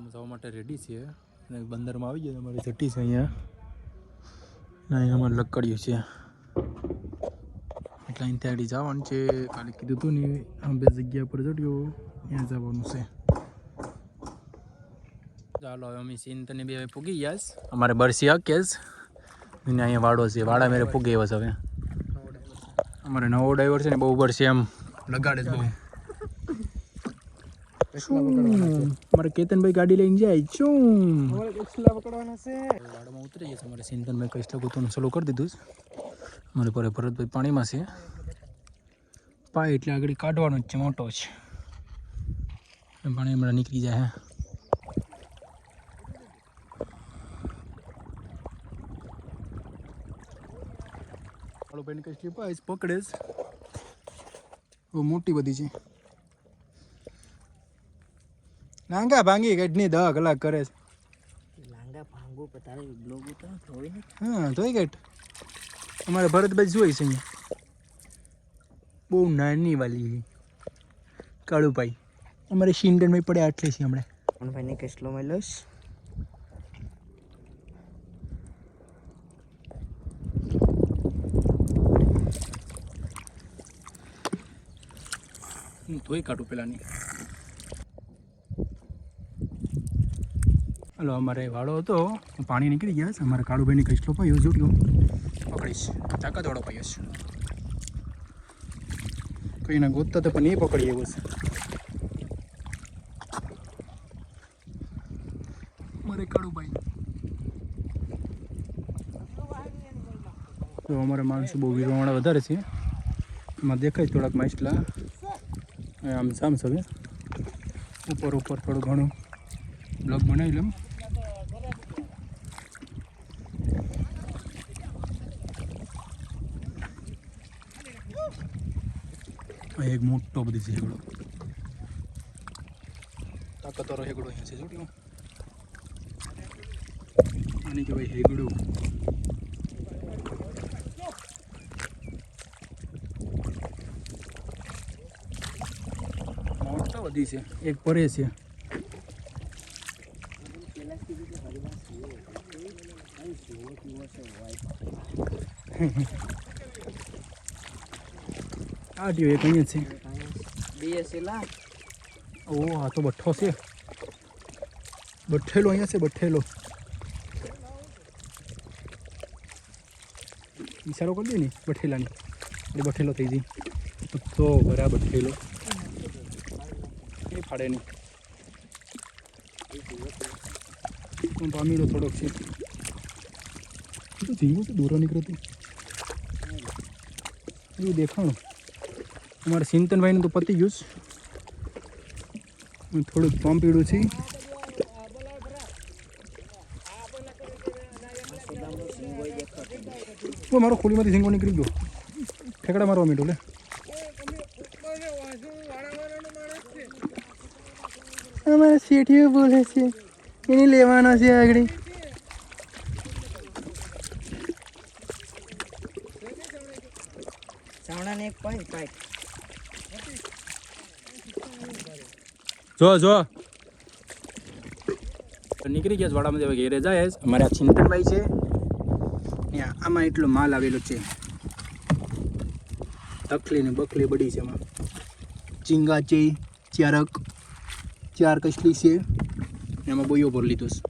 વાડામાં જવા માટે રેડી છે અને બંદરમાં આવી ગયા અમારી જટી છે અહીંયા ને અહીંયા અમારે લકડ્યું છે એટલે અહીં ત્યાં જવાનું છે. કાલે કીધું હતું ને આ બે જગ્યા પર જડ્યો ત્યાં જવાનું છે. ચાલો હવે અમે સિંતને બે પૂગી ગયા છે. અમારે બરસી હકેશ અને અહીંયા વાડો છે. વાડા મેરે પૂગી આવ્યો છે. હવે અમારે નવો ડ્રાઈવર છે ને બહુ બરસી એમ લગાડે છે બહુ. મારે કેતનભાઈ ગાડી લઈને જાય શું વાડામાં ઉતરી જશે. અમારે સિંતનભાઈ કઈ ગોતવાનું ચાલુ કરી દીધું છે. અમારે પર ભરતભાઈ પાણીમાં છે. પાય એટલે આગળ કાઢવાનો જ છે, મોટો છે. પાણી હમણાં નીકળી જાય. હાલો ભાઈને કઈ સ્લીપ આવીશ પકડે જ બહુ મોટી બધી છે. લાંગા ભાંગી કેટલી 10 કલાક કરે છે. લાંગા ભાંગો પતારે બ્લોગ ઉતાર હોય ને. હા તોય કેટ અમારે ભરતભાઈ જોઈ છે બહુ નાની વાલી કાળુભાઈ. અમારે શિંડનભાઈ પડે આટલી છે હમણાં. પણ ભાઈને કેટલો મળ્યો હું તોય કાઢું પેલાની. હલો અમારે વાળો હતો પાણી નીકળી ગયા છે. અમારે કાળુભાઈને કચલો પાયો જોડ્યો પકડીશ તાકાતવાળો પાયો છે. કંઈ ના ગોતતા તો પણ એ પકડી એવો છે. અમારે કાળુભાઈ તો અમારે માણસો બહુ વીરવાળા વધારે છે. એમાં દેખાય થોડાક માછલા આમ સામ હવે ઉપર થોડું ઘણું બ્લોગ બનાવી લઉં. એક મોટો બધી છે હેગડો તાકાતવાળો હેગડો અહીંયા છે જોડ્યો. આની કહેવાય હેગડું. મોટો બધી છે. એક પરે છે. આ ટીઓ એક અહીંયા છે. ઓ આ તો બઠ્ઠો છે. બઠ્ઠેલો અહીંયા છે. બઠ્ઠેલો ઈશારો કરી દે ને બઠેલાની એટલે બઠેલો થઈ જાય તો બરાબર બઠેલો એ ફાડે નહીં. હું પામીલો થોડોક છે તો ધીમું તો દૂરો નીકળતું એવું દેખાણું. અમારે સિંતનભાઈનું તો પતી ગયું છે. થોડુંક પંપીડું છે. મારો ખોલીમાંથી સિંગો નીકળી ગયો. ઠેકડા મારવા મીઠું લે. અમારે શેઠીઓ બોલે છે એને લેવાનો છે આગળ. સાવણાને એક પાઈ પાઈ જો નીકળી ગયા વાડામાં હવે ઘેરે જાય. અમારે આ ચિંતનભાઈ છે ત્યાં આમાં એટલો માલ આવેલો છે. તકલી ને બકલી બડી છે. એમાં ચીંગા છે ચાર કસલી છે એમાં બોયો ભર લીધો છે.